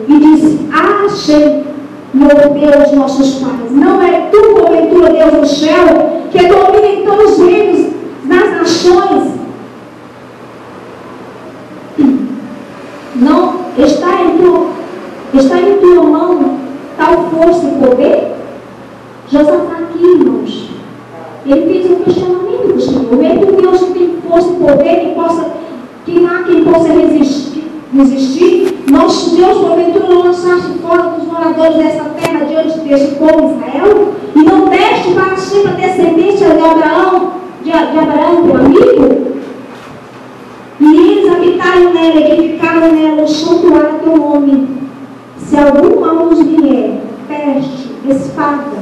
E disse: achei, meu Deus, nossos pais. Não é tu, porventura, Deus do céu, que domina em todos os reinos das nações? Não está em tua mão tal força e poder? Josafá aqui, irmãos, ele fez um questionamento do Senhor. É tu, Deus, que tem força e poder, que há quem possa resistir? Nosso Deus, porventura, não lançaste fora dos moradores dessa terra diante deste povo Israel? E não deste para sempre a descendência de Abraão, teu amigo? E eles habitaram nela, edificaram nela o santuário a teu nome. Se algum mal nos vier, peste, espada,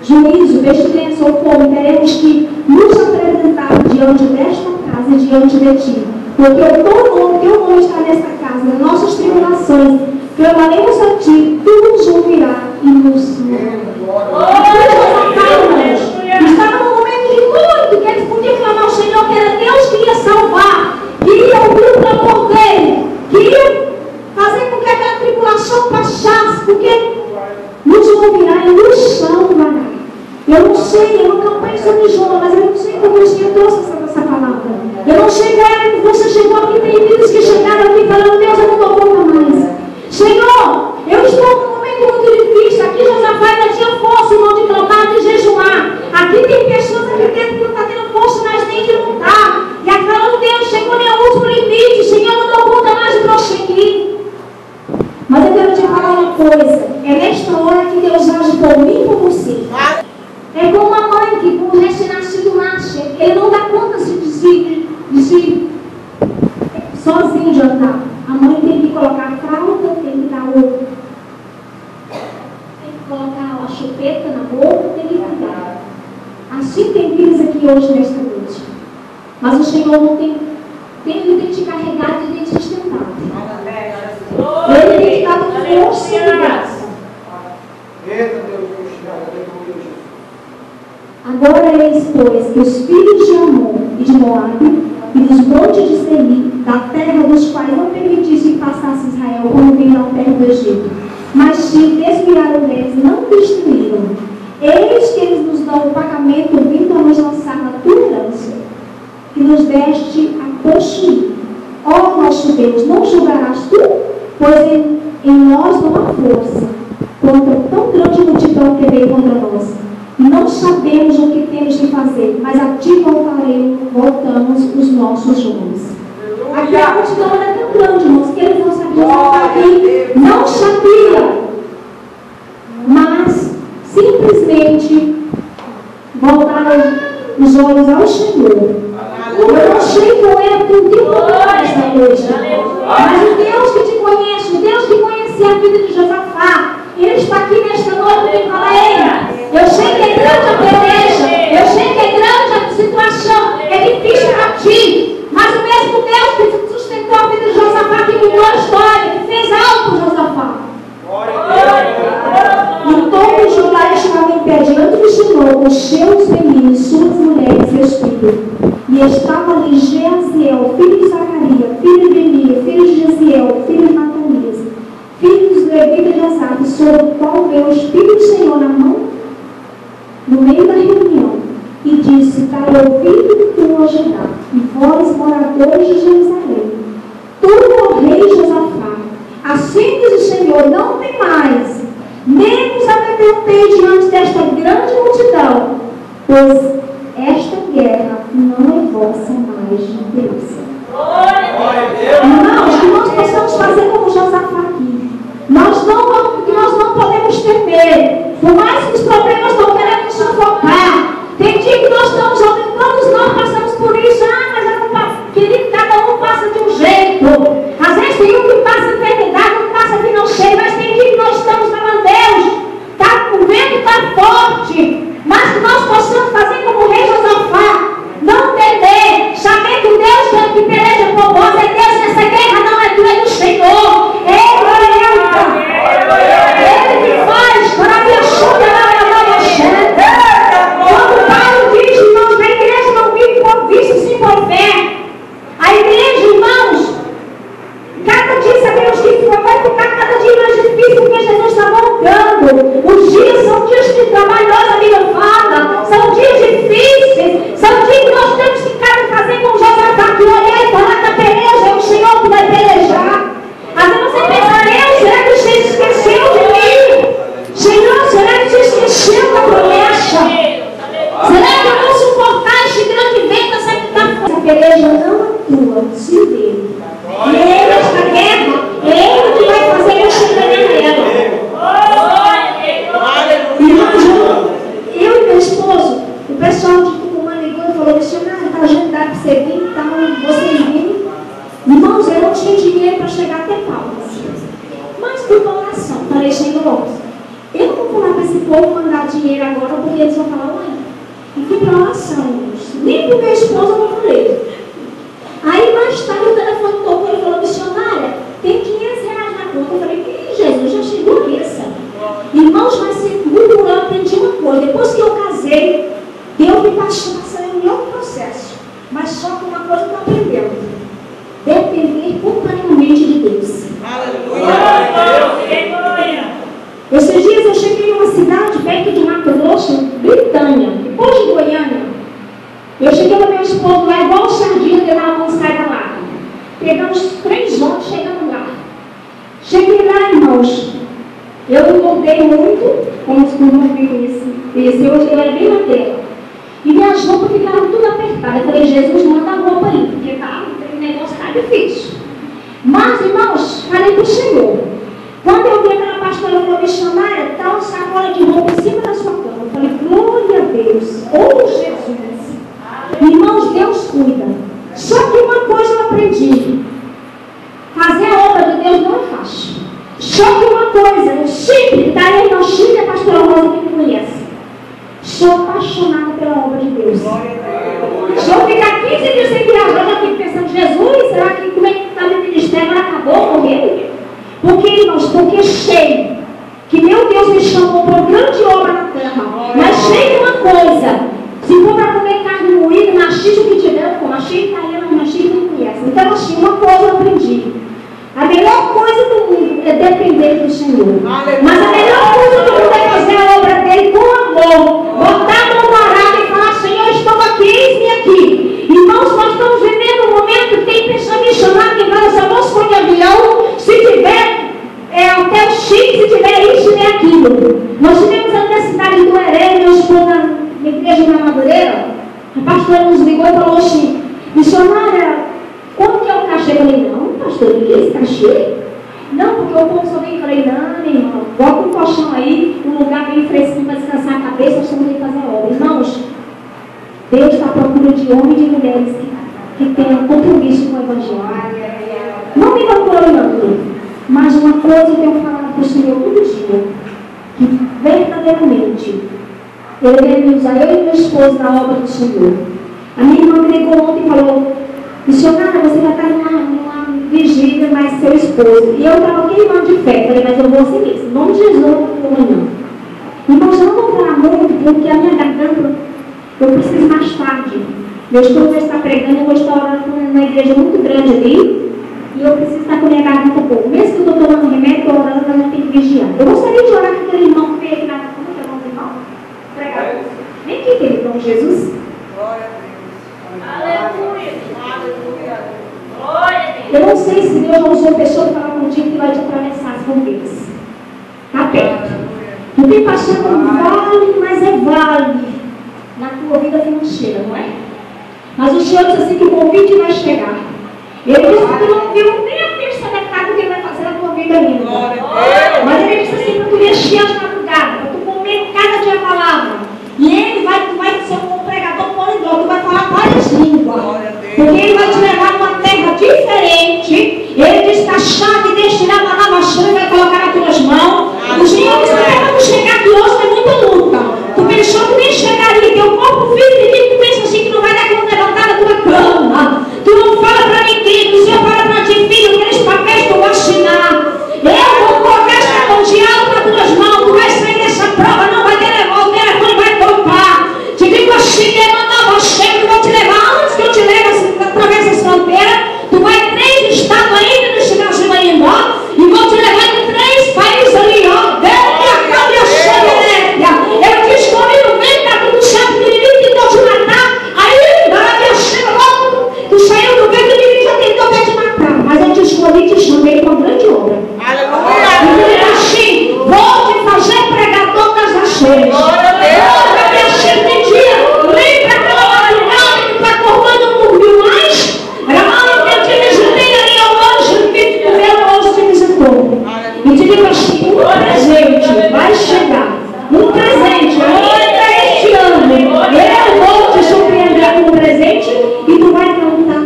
juízo, pestilência ou fome, teremos que nos apresentar diante desta casa e diante de ti. Porque o teu nome está nesta casa, nas nossas tribulações, clamaremos a ti, tu nos ouvirás e nos estava num momento de muito, que eles podiam clamar ao Senhor, que era Deus que ia salvar, que ia ouvir o clamor dele, que ia fazer com que aquela tribulação passasse, porque nos ouvirá e nos salvará. Eu não sei, eu nunca penso sobre João, mas eu não sei como o Senhor trouxe essa palavra. Eu não sei como é que você chegou aqui, tem vidas que chegaram aqui falando: Deus, eu não dou conta mais. Senhor, eu estou num momento muito difícil. Aqui Josafá ainda tinha força, irmão, de clamar, de jejuar. Aqui tem pessoas aqui dentro que não estão tendo força mais nem de lutar. E aqui falando: Deus, chegou no último limite. Senhor, eu não dou conta mais de prosseguir. Mas eu quero te falar uma coisa. É nesta hora que Deus age por mim e por você. É como uma mãe que com o recém-nascido nasce, ele não dá conta de si sozinho de andar. A mãe tem que colocar a fralda, tem que dar o... tem que colocar a chupeta na boca, tem que cuidar. Assim tem filhos aqui hoje nesta noite. Mas o Senhor não tem que te carregar e tem que te sustentar. Ele tem que dar força e graça. Agora eis, pois, que os filhos de Amon e de Moabe e dos montes de Seir, da terra dos quais não permitiste que passasse Israel quando veio à terra do Egito, mas te desviaram deles e não destruíram. Eis que eles nos dão o pagamento vindo a nos lançar na tua herança, que nos deste a possuir. Ó nosso Deus, não julgarás tu? Pois em nós não há força contra tão grande multidão que veio contra nós. Não sabemos o que temos de fazer, mas a ti voltamos os nossos rumos. Aquela multidão era tão grande, irmãos, que eles não sabiam aqui, não sabia, mas simplesmente voltaram os olhos ao Senhor. Eu não sei qual é o teu tempo nesta noite, mas o Deus que te conhece, o Deus que conhecia a vida de Josafá, ele está aqui nesta noite e fala: ei, eu sei que é grande a peleja, eu sei que é grande a situação, é difícil para ti, mas o mesmo Deus que sustentou a vida de Josafá, que mudou a história, que fez algo com Josafá. E todo Judá estava em pé diante do Senhor, com seus meninos, suas mulheres, seus filhos. E estava ali Jeaziel, filho de Zacarias, filho de Elias, filho de Jeziel, filho de Matanias, filho dos levitas de Asaf, sobre o qual veio o Espírito do Senhor na mão, no meio da reunião, e disse: dai ouvido tu, ó Judá, e vós, moradores de Jerusalém, tu, ó rei Josafá, assim diz o Senhor: não tem mais, nem vos amedrontei diante desta grande multidão, pois esta guerra não é vossa, mais de Deus. Glória a Deus. Irmãos, eu não tinha dinheiro para chegar até Palmas. Mas fui para oração. Falei, Senhor, eu não vou lá para esse povo mandar dinheiro agora, porque eles vão falar, ué. E fui para oração, irmãos. Nem para o meu esposo eu não falei. Aí mais tarde o telefone tocou e falou, missionária, tem 500 reais na conta. Eu falei, que Jesus, já chegou a essa. Irmãos, mas eu aprendi uma coisa. Depois que eu casei, Deus me passou em outro processo. Mas só que uma coisa que eu aprendi. Depender completamente de Deus. Aleluia! Esses dias eu cheguei em uma cidade perto de Mato Grosso, Britânia, depois de Goiânia. Eu cheguei com meu esposo lá, igual o sardinha que levava uma saída lá. Pegamos 3 ônibus, chegamos lá. Cheguei lá, irmãos. Eu engordei muito, como os irmãos me conheciam, hoje eu era bem madeira. E minhas roupas ficaram tudo apertadas. Eu falei, Jesus, manda a roupa aí, porque o negócio está difícil. Mas, irmãos, falei para o Senhor. Quando eu vi aquela pastora falou, missionária, está uma sacola de roupa em cima da sua cama. Eu falei, glória a Deus. Oh, Jesus. Irmãos, Deus cuida. Só que uma coisa eu aprendi. Fazer a obra de Deus não é fácil. Só que uma coisa, eu sempre, daí a Chica, a pastora Rosa que me conhece. Sou apaixonada pela obra de Deus. Se eu ficar 15 dias sem viajar, eu fico pensando, Jesus, será que como é que está meu ministério? Agora acabou, morreu? Porque, irmãos, porque sei que meu Deus me chamou para uma grande obra na terra. Mas sei uma coisa, se for para comer carne moída, machista o que tiver, com machista italiana, machista não conhece. Então, assim, uma coisa eu aprendi. A melhor coisa do mundo é depender do Senhor. Mas a melhor coisa do mundo é fazer a obra dele com amor. Botar a mão no arado e falar, Senhor, estou aqui, eis-me aqui. Irmãos, nós estamos vivendo um momento que tem pessoa missionária que vai usar nosso de avião, se tiver hotel chique, se tiver isso, se tiver aquilo. Nós tivemos a necessidade do Heré, meu esposo na igreja na Madureira. A pastora nos ligou e falou assim, missionária, quanto que é o cachê? Eu falei, não, pastor, o que é esse cachê? Não, porque o povo só vem. Eu falei, não, meu irmão, bota um colchão aí, um lugar bem fresquinho para descansar a cabeça, nós estamos aí fazer a obra. Irmãos, Deus está à procura de homens e de mulheres que tenham compromisso com o Evangelho. Não me procurando, mas uma coisa eu tenho falado para o Senhor todo dia, que verdadeiramente Ele vai me usar, eu e meu esposo, na obra do Senhor. A minha irmã me ligou ontem e falou, missionária, você vai estar numa vigília, mas seu esposo. E eu estava queimando de fé. Falei, mas eu vou assim mesmo. Em nome de Jesus, eu não vou amanhã. Irmãos, eu não vou falar muito, porque a minha garganta, eu preciso mais tarde. Meu esposo vai estar pregando, eu vou estar orando numa igreja muito grande ali. E eu preciso estar com a minha garganta boa. Mesmo que eu estou tomando remédio, estou orando, mas eu tenho que vigiar. Eu gostaria de orar com aquele irmão que veio aqui na como que é o nome do irmão? Pregador. Vem aqui, querido, em nome de Jesus. Glória a Deus. Aleluia. Eu não sei se Deus não usou pessoa para falar contigo que vai te atravessar as fronteiras. Está perto. Tu tem passando um vale, mas é vale na tua vida financeira, não é? Mas o Senhor diz assim que o convite vai chegar. Ele disse que tu não viu nem a terça metade do que ele vai fazer na tua vida ainda. Mas ele disse assim para tu mexer as madrugadas, para tu comer cada dia a palavra. E ele tu vai ser um pregador poliglota, tu vai falar várias línguas. Porque ele vai te levar numa terra diferente. Ele diz que a chave destinada na nova chave vai colocar nas tuas mãos. O Senhor disse que quando chegar aqui hoje tem muita luta. Tu pensou que nem chegaria, teu corpo físico de mim, tu pensa assim que não vai dar conta de levantar da tua cama. Tu não fala para ninguém, o Senhor fala para ti, filho, aqueles papéis que eu vou assinar. Eu vou colocar essa mão de alto nas tuas mãos, tu vai sair dessa prova, não vai ter negócio, o telefone vai topar. Te digo assim, demanda você, que eu vou te levar antes que eu te leve através dessa fronteira. Tu vai 3 estados ainda nesse Brasil ainda, ó, e vou te levar em 3 países ali, ó. Dentro da câmera soviética. Eu te escolhi no meio da tudo certo, que ninguém tentou te matar. Aí, na minha chega logo, tu saiu do meio do ninguém já tentou te matar. Mas eu te escolhi e te chamei para uma grande obra. Aleluia! E ele diz assim, vou te fazer pregador das nações. E te digo assim, um presente vai chegar. Um presente ainda este ano. Eu vou te surpreender com um presente e tu vai cantar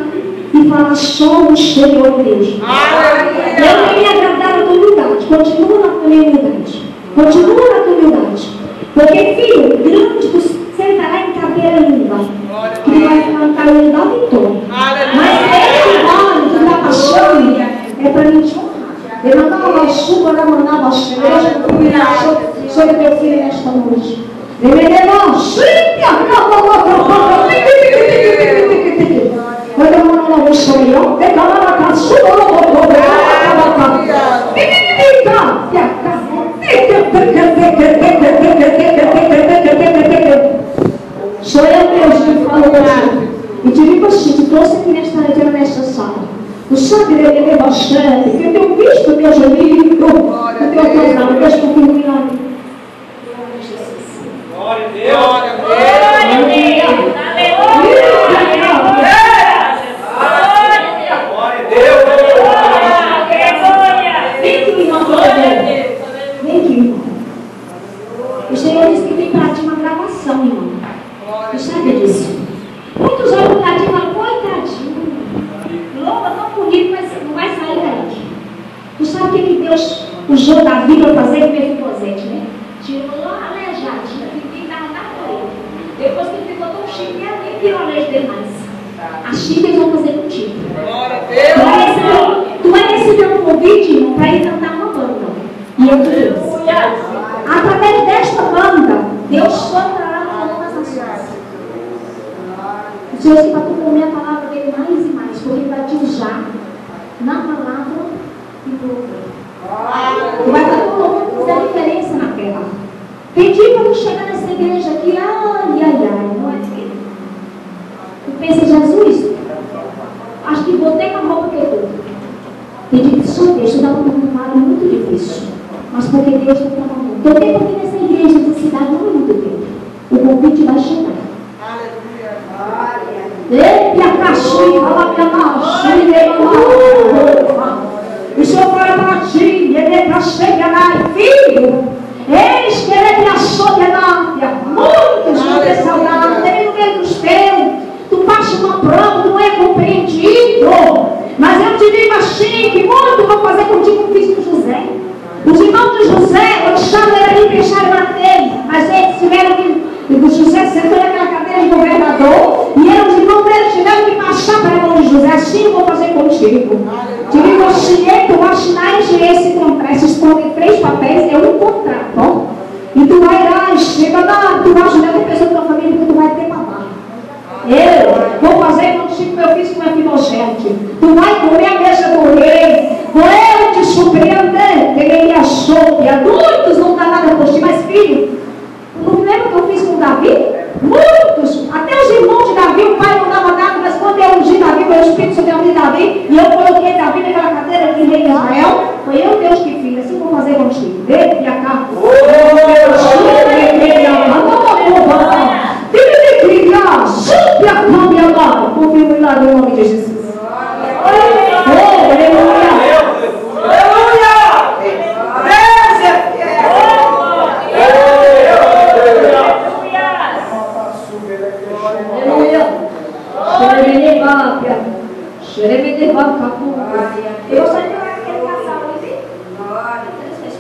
e falar só somos Senhor Deus. Eu tenho me agradar a tua humildade. Continua na tua humildade. Continua na tua humildade. Porque, filho, grande, tu sentará em cadeira linda. Que vai cantar o hino da vitória. Mas esse nome que está passando é para mim te honrar. Eu mandava a chuva, eu mandava a chuva. Eu sobre teu filho nesta noite. Sou eu, Deus, que falo contigo. E te digo assim, te trouxe aqui nesta sala. Tu sabe, ele é bastante, porque eu tenho visto, Deus, o livro, o teu programa, Deus, confia em mim. Glória a Deus. Glória a Deus. Glória a Deus. Vem aqui, irmão. Vem aqui, irmão. O Senhor disse que tem para ti uma gravação, irmão. Tu sabe disso? Muitos olham para ti e falam, coitadinho. Louva tão bonito, mas não vai sair daí. Tu sabe o que Deus usou Davi para fazer com Mefibosete, né? Tirou lá aleijadinha, que estava na parede. Depois que ele ficou tão chique, nem virou a lei dele mais. Assim eles vão fazer contigo. Tu vai receber um convite, irmão, para ir cantar uma banda. E eu te digo, através desta banda, Deus soprará no amor das nações. O Senhor disse para tu comer a palavra dele mais e mais, porque ele vai te usar na palavra e por outra. Tu vai estar colocando fazer diferença na terra. Pedi para tu chegar nessa igreja aqui, não é que tu pensa, Jesus, acho que botei na roupa que eu estou. Pedi que só Deus, tu dá um trabalho muito difícil, mas porque Deus está trabalhando. Eu tenho aqui nessa igreja, nessa cidade, não é muito tempo. O convite vai chegar. Eita, a caixinha, ela me amarra, o Senhor fala para ti, ele é para chegar, filho. Eis que ele me achou de náufia. Muitos vão ter saudade, nem no meio dos teus. Tu passa uma prova, tu não é compreendido. Mas eu te digo assim, que muito vou fazer contigo como fiz com José. Os irmãos de José, quando chamam ele ali, deixaram bater. Mas eles tiveram que... O José sentou naquela cadeira de governador. E os irmãos dele tiveram que passar para a mão de José. Assim eu vou fazer contigo. Te digo assim, tu assinar esse contrato. Esses podem 3 papéis, é um contrato, ó. E tu vai lá, chega lá, tu vai ajudar a pessoa da tua família, porque tu vai ter mamar. Eu vou fazer contigo como eu fiz com a Mefibosete. Tu vai comer a mesa do rei. Vou eu te surpreender. Ele me achou. E adultos não dá nada por ti, mas filho, não lembra o que eu fiz com Davi? Muitos, até os irmãos de Davi, o pai não dava nada, mas quando eu ungi Davi, foi o Espírito sobre a vida de Davi, e eu coloquei Davi naquela cadeira de rei de Israel, foi eu Deus que fiz, assim vou fazer contigo. Vem, minha cá. Confio em milagre em nome de Jesus. Eu saí daquele casal ali. Glória a Deus, aleluia.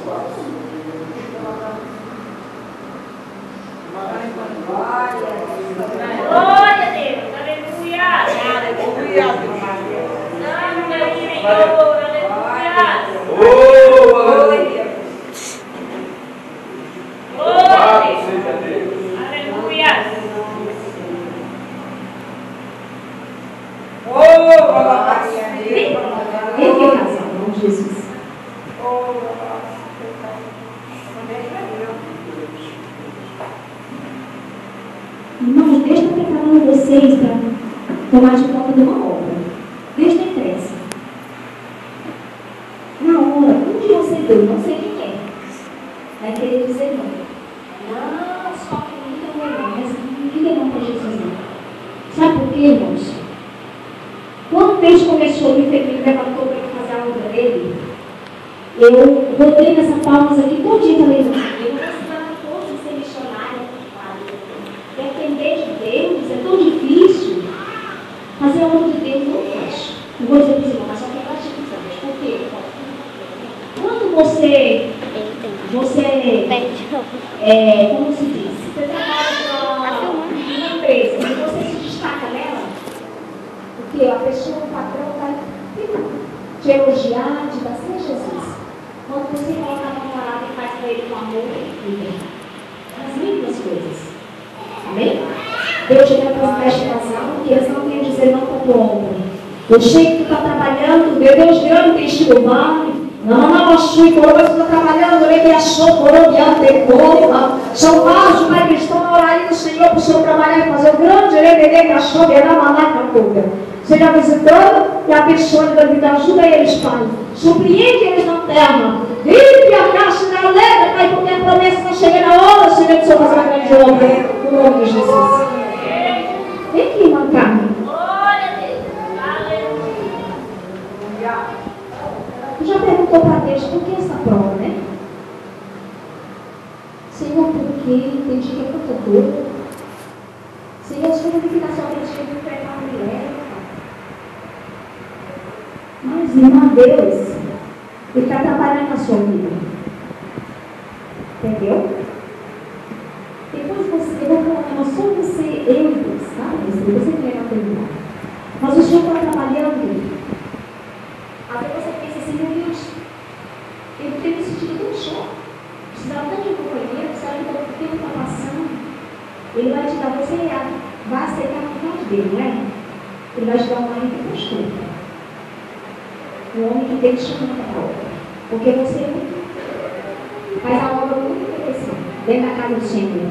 Aleluia. Jesus. Irmãos, Deus está preparando vocês para tomar de conta de uma obra. Deus tem pressa. Na hora, onde você deu, não sei quem é, vai querer dizer não. Não, só que não, mas não diga não para Jesus não. Sabe por quê, irmãos? Quando Deus começou a me levantou para fazer a obra dele, eu rodei nessas palmas aqui todo dia, falei, eu vou ensinar a todos a ser missionário. Depender de Deus é tão difícil. Fazer a obra de Deus não faz. Eu vou dizer você como se diz? Você trabalha numa empresa e você se destaca nela, porque a pessoa, o patrão, vai te elogiar, te dar assim, Jesus. Quando você coloca a mão parada e faz para ele com amor e vida. As mínimas coisas. Amém? Deus chega para os mestres casal que eles não têm a dizer não para o ombro. Eu sei que tu está trabalhando, Deus grande tem estilo vale. Não, Sui, por você está trabalhando, ele que achou, por diante coma. São vários pai que estão na oração do Senhor para o Senhor trabalhar e fazer o grande, ele que achou, e na malaca toda. Seja visitando e a pessoa da vida ajuda eles, Pai. Surpreende eles na terra. Vive a caixa na letra, Pai, porque a promessa está chegando a hora, Senhor, que o Senhor fazer uma grande obra. No nome de Jesus. Vem aqui, irmã Carmen. Tu já perguntou para Deus por que essa prova, né? Senhor, por quê? Tem dia que é tanta dor. Senhor, se eu ficar só para te enfrentar a mulher. Mas, irmã, Deus, Ele está trabalhando na sua vida. Entendeu? Depois você, eu vou falar, só você, eu e Deus, sabe? Você que leva a terminar. Mas o Senhor está trabalhando. Às vezes você pensa assim, meu Deus, eu tenho me sentido tão só. Precisava tanto de um companheiro, sabe que o tempo está passando. Ele vai te dar, você vai aceitar a vontade dele, não é? Ele vai te dar um marido que gostou. Um homem que tem que chamar para a obra. Porque você faz a obra muito interessante, dentro da casa do Senhor.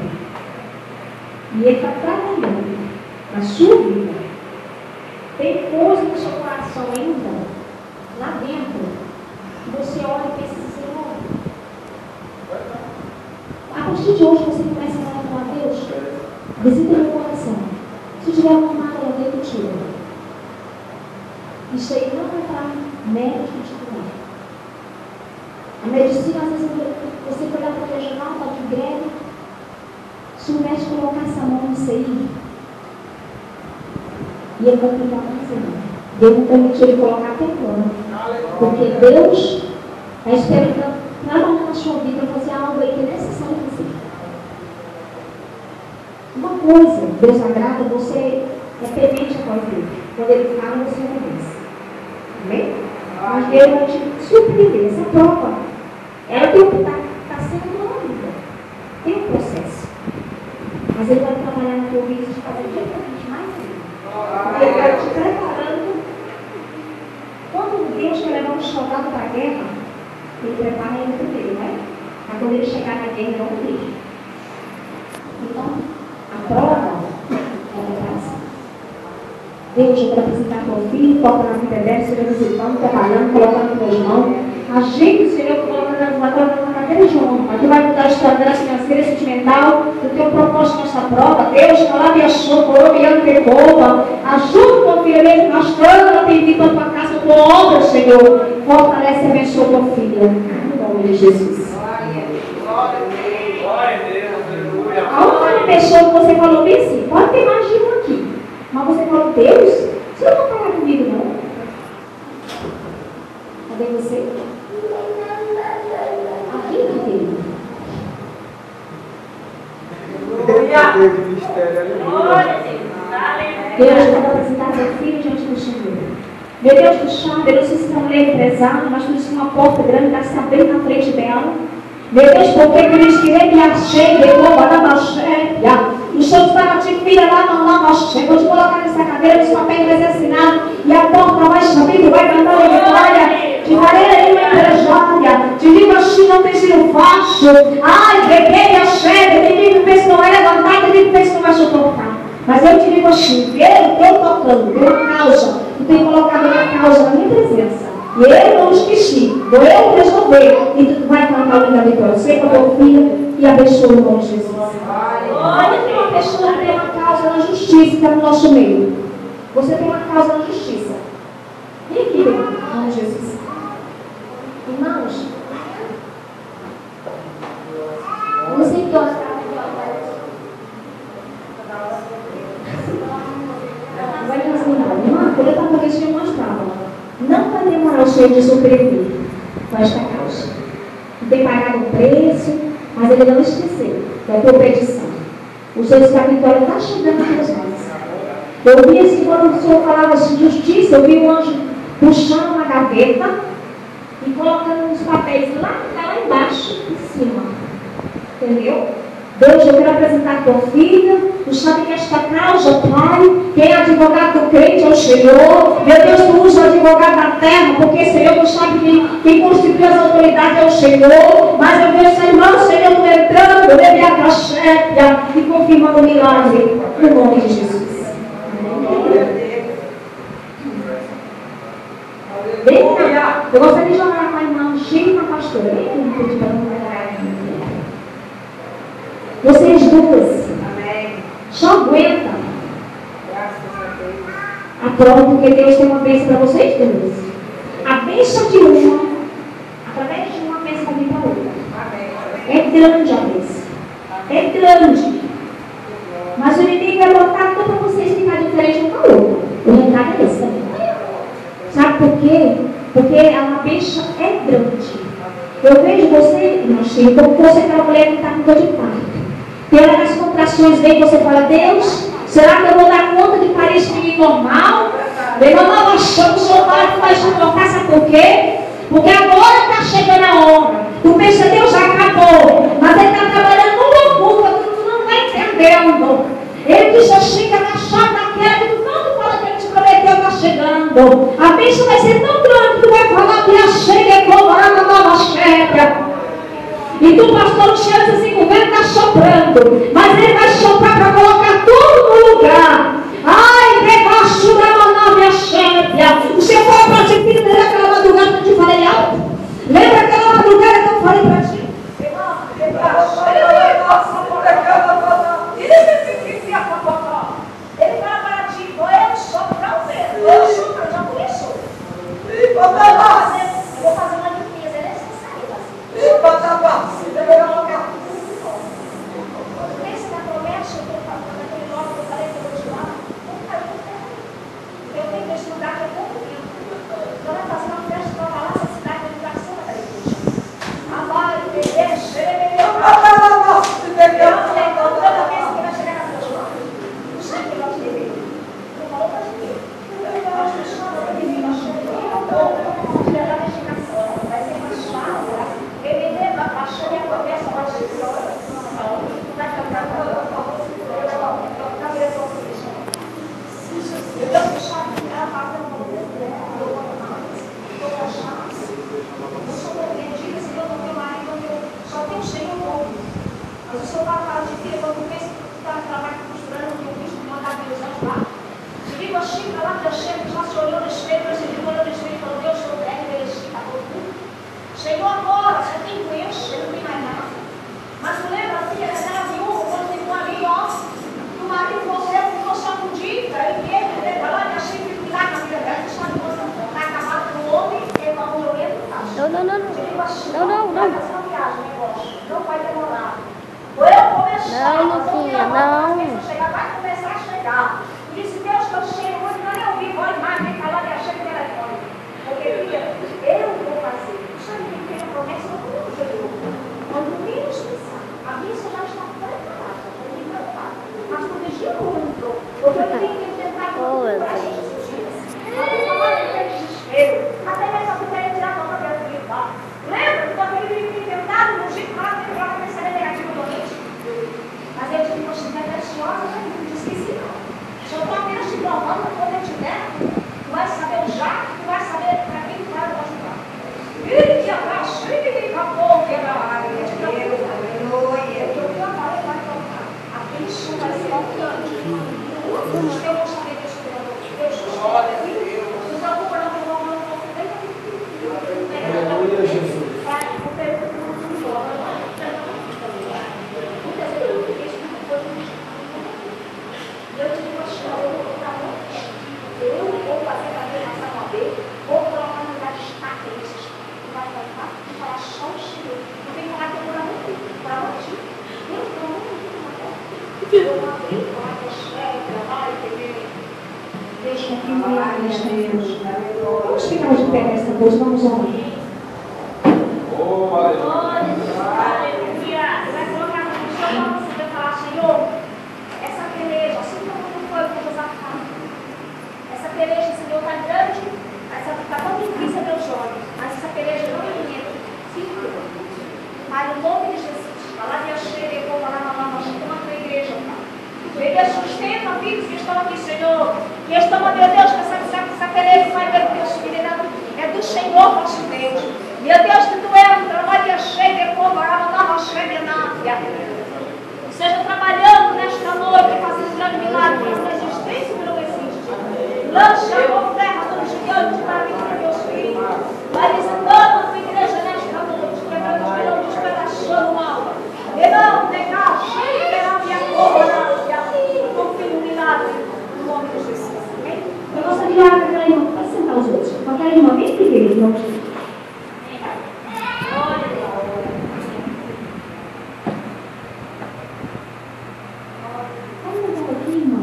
E Ele está trabalhando na sua vida. Tem coisa no seu coração ainda, lá dentro, que você olha e pensa assim, Senhor, a partir de hoje você começa a falar com Deus, visita meu coração. Se tiver uma mágoa lá dentro, tira. Isso aí não é para médico titular. A medicina, às vezes, você foi lá para o regional, está de greve. Se o médico colocasse a mão nisso aí, ia complicar mais ainda. Deus não permitiu ele colocar até agora. Porque Deus está esperando trabalhar na sua vida para fazer algo aí que é necessário fazer. Uma coisa, Deus agrada, você é temente após Deus. Quando Ele fala, você obedece. Amém? Mas Deus vai te surpreender. Essa prova, ela tem o que está sendo na vida. Tem um processo. Mas Ele vai trabalhar na tua vida de fazer diretamente mais ainda. Ele vai te preparando. Quando Deus quer levar um soldado para a guerra, Ele prepara ele primeiro, né? Para quando ele chegar na guerra, não deixa. Então, a prova é graça. Deus, eu quero apresentar meu filho, toca na vida dela, Senhor, visitando, trabalhando, colocando nas tuas mãos. A gente, Senhor, colocando na cadeira de honra. Tu vai mudar a história dela financeira, sentimental. Tu tem um propósito nessa prova. Deus, falar me achou, coroa, me amo, ajuda tua filha mesmo, mostrando ela tem vindo para tua casa, tua obra, Senhor. Fortalece e abençoa tua filha. No nome de Jesus. Glória a Deus, aleluia. A outra pessoa que você falou bem assim, pode ter mais de um aqui. Mas você falou, Deus, você não vai falar comigo, não? Cadê você? Aqui, querido. Deus, eu quero apresentar seu filho diante do Senhor. Meu Deus do chão, eu não sei se essa mulher é empresária, mas tu disse uma porta grande, está se abrindo na frente dela. Meu Deus, porque tu disse que ele me achei, depois para na cheia. O Senhor está te filha lá, não lava cheia. Vou te colocar nessa cadeira, os papéis vai ser assinado, e a porta vai se abrir, tu vai cantar a vitória. Te farei aí uma empresária. Te digo assim, não tem sido fácil. Ai, peguei a cheia, tem gente que pensa que não vai levantar, tem gente que pensa que não vai suportar. Mas eu te digo assim, eu estou tocando pela causa, tu tem colocado uma causa na minha presença. E eu não esqueci, vou eu resolver. E tu vai cantar o hino da vitória. Sei para tua filha e abençoa o nome de Jesus. Olha, tem uma pessoa que tem uma causa na justiça que está no nosso meio. Você tem uma causa na justiça. Vem aqui, em nome de Jesus. Irmãos, eu não sei que horas vai me ensinar. Irmã, quando eu estava com esse irmão, não vai demorar o Senhor de sobreviver com esta causa. ter pagado o preço, mas ele não esqueceu da tua petição. O seu escapatório está chegando às tuas mãos. Eu vi assim, quando o Senhor falava assim, justiça, eu vi um anjo puxando uma gaveta e colocando uns papéis lá embaixo, em cima. Entendeu? Deus, eu quero apresentar a tua filha. Tu sabe que esta causa, Pai, quem é advogado do crente é o Senhor. Meu Deus, tu usa o advogado da terra, porque, Senhor, tu sabe que quem constitui as autoridades é o Senhor. Mas eu vejo essa irmã, Senhor, tu entrando, leve a trachépia e confirmando o milagre, no nome de Jesus. Vem cá, eu gostaria de jogar com a irmã Chico e com a pastora. Vem aqui, para não pegar. Vocês duas. Amém. Só aguenta. Graças a Deus. A prova, porque Deus tem uma bênção para vocês duas. A bênção de uma, através de uma bênção para vir para outra. Amém. É grande a bênção. É grande. Mas o inimigo vai botar tudo para vocês ficar diferente um para o outro. O recado é esse também. Sabe por quê? Porque a bênção é grande. Eu vejo você, irmã Chico, como você é aquela mulher que está com dor de parto. Tem hora das contrações vem, você fala, Deus, será que eu vou dar conta de parir esse menino normal? Meu irmão, não achou que o Senhor vai suportar, sabe por quê? Porque agora está chegando a hora. Tu pensa, Deus já acabou, mas ele está trabalhando com loucura, tu não está entendendo. Ele disse assim, que a chave daquela que tu tanto fala que ele te prometeu está chegando. A bênção vai ser tão grande que tu vai falar que a chega é como a nova chega. E tu, pastor, chega assim, o vento está soprando, mas ele vai soprar para colocar tudo no lugar. Ai, debaixo da manobra chega. O Senhor falou para ti, filho, lembra aquela madrugada que eu te falei alto? Lembra aquela madrugada que eu falei para ti? Ele fala para ti, eu soprar o vento, eu sopro, já conheço. Eu vou fazer uma limpeza, é necessário. Pensa na promessa que eu falo naquele logo que eu falei que eu vou te dar. Não caiu no terreno. Eu tenho que estudar que é pouco tempo. Então vai fazer uma festa para falar essa cidade de educação da igreja. Amar, entender, cheio. Eu falei, toda vez que vai chegar na tua mão. Não sabe o que nós devemos. Não falou para ninguém. Nós deixamos a menina cheia. Eu vou tirar a dedicação. Vai ser mais fácil. Ele leva a chave e a conversa para Jesus. Vai cantar para o favor. Na direção do Cristo. Eu vou chave, ela faz um momento dela. Eu vou mais. Eu vou chave. Eu sou compreendida, se eu não tenho marido, eu só tenho cheio um pouco. Mas o Senhor vai falar de filha, quando pensa que está trabalhando costurando, que o Cristo mandar Deus lá. Se liga a xícara lá, já chega, já se olhou no espelho, já se olhou no espelho e falou, Deus, eu quero ver esse acabou tudo. Chegou agora, já tem doença, não tem mais nada. Mas tu lembra, a filha era viúva, quando ficou ali, ó, que o marido morreu, ficou só um dia, aí ele lembra lá, e achei que lá na vida dela, que sabe você, está acabado com o homem, é uma mulher, tá? Não. Vai fazer uma viagem, negócio, não vai demorar. Ou eu começar, não, Luquinha, não. Vai começar a chegar. E disse, Deus, que eu chego, hoje não é ouvir, pode mais, vem falar, me achei o telefone. Porque, filha, eu vou fazer. Sabe quem tem a promessa? Eu não vou fazer. Quando menos pensar, a missa já está preparada, eu me preocupar. Mas não deixe muito, porque eu tenho que tentar para esses dias. Mas eu não tenho desespero. Até mesmo eu quero tirar a conta da minha vida. Lembra? Quando ele me tentado no jeito lá, ele vai começar a negativo do mente. Mas eu tive uma cidade preciosa, eu disse que sim, não. Se eu estou apenas te provando, quando eu te der, tu vai saber o já, tu vai saber para quem tu vai ajudar. E que abraço, e acabou, que abraço. Eu falei, vai tocar. A bênção vai ser alcance. Eu vou saber disso, Deus. Não preocupa, não, que eu vou Aleluia, Jesus. Eu tive uma chance, eu vou colocar um monte. Eu vou fazer para ver passar uma vez, vou colocar no lugar de destaque esses. Tu vai cantar e falar só o Senhor. Não vem falar que eu vou dar muito. Para onde? Eu não vou muito. Eu vou abrir, vou abrir a chefe, vai entender. Deixa aqui no ar, Deus. Vamos ficar de pé nessa coisa, vamos orar. Oh, aleluia. novo acidente. Meu Deus, que tu é um trabalho cheio de povo, cheio de nada. Seja trabalhando nesta noite, fazendo grande milagre, fazendo existência que não existe. Lança por terra todo gigante para a vida dos meus filhos. Vai visitando a tua igreja nesta noite, quebrando os melhores despedaçando mal. E não negar, esperar minha cobrança. Confio no milagre, no nome de Jesus. Amém? Eu gostaria de orar pela irmã, pode sentar os outros. Qualquer irmã, bem querida, irmão.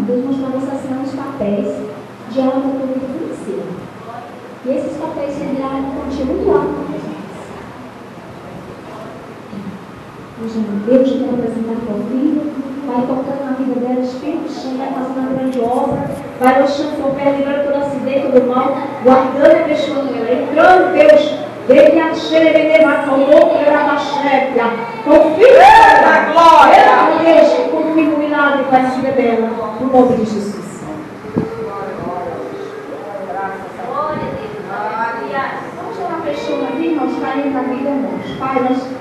Deus mostrou você assinando os papéis de ela da tua vida financeira. E esses papéis servirão um conteúdo lá com Deus te quer apresentar a tua vida, vai tocando na vida dela, Espírito Santo, vai fazendo uma grande obra, vai mostrando teu pé, livrando todo acidente, todo mal, guardando e abençoando ela. Entrando, Deus, vem a cheia, vem levar com o louco, levar a cheia. Confia na glória. Deus, confia no milagre que vai na vida dela, no nome de Jesus. Vamos orar fechando aqui, irmãos, carinho na vida, irmãos. Pai, nós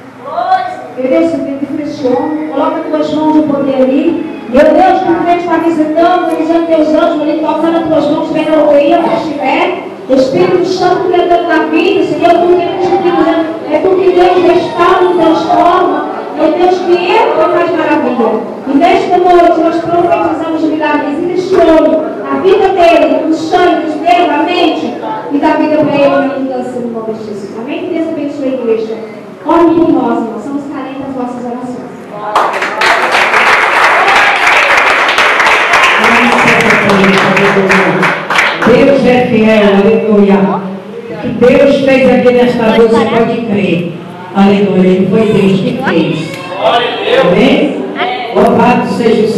queremos que pressione, coloca tuas mãos de poder ali. Meu Deus, que tu está visitando teus anjos ali, tocando as tuas mãos, vendo a UTI, onde estiver. Espírito Santo, Criador da vida, Senhor, tu que é tu que Deus restaura e transforma. Meu Deus, que entra e faz maravilha. E nesta noite nós profetizamos milagres e neste homem, a vida dele, os sonhos dele, a mente, e dá vida para ele na mudança no nome de Jesus. Amém? Que Deus abençoe a igreja. Ore por nós, irmãos, somos carentes das vossas orações. Deus é fiel, aleluia. O que Deus fez aqui nesta noite, você pode crer. Aleluia, foi Deus que fez. Glória a Deus. Amém? Louvado seja o Senhor.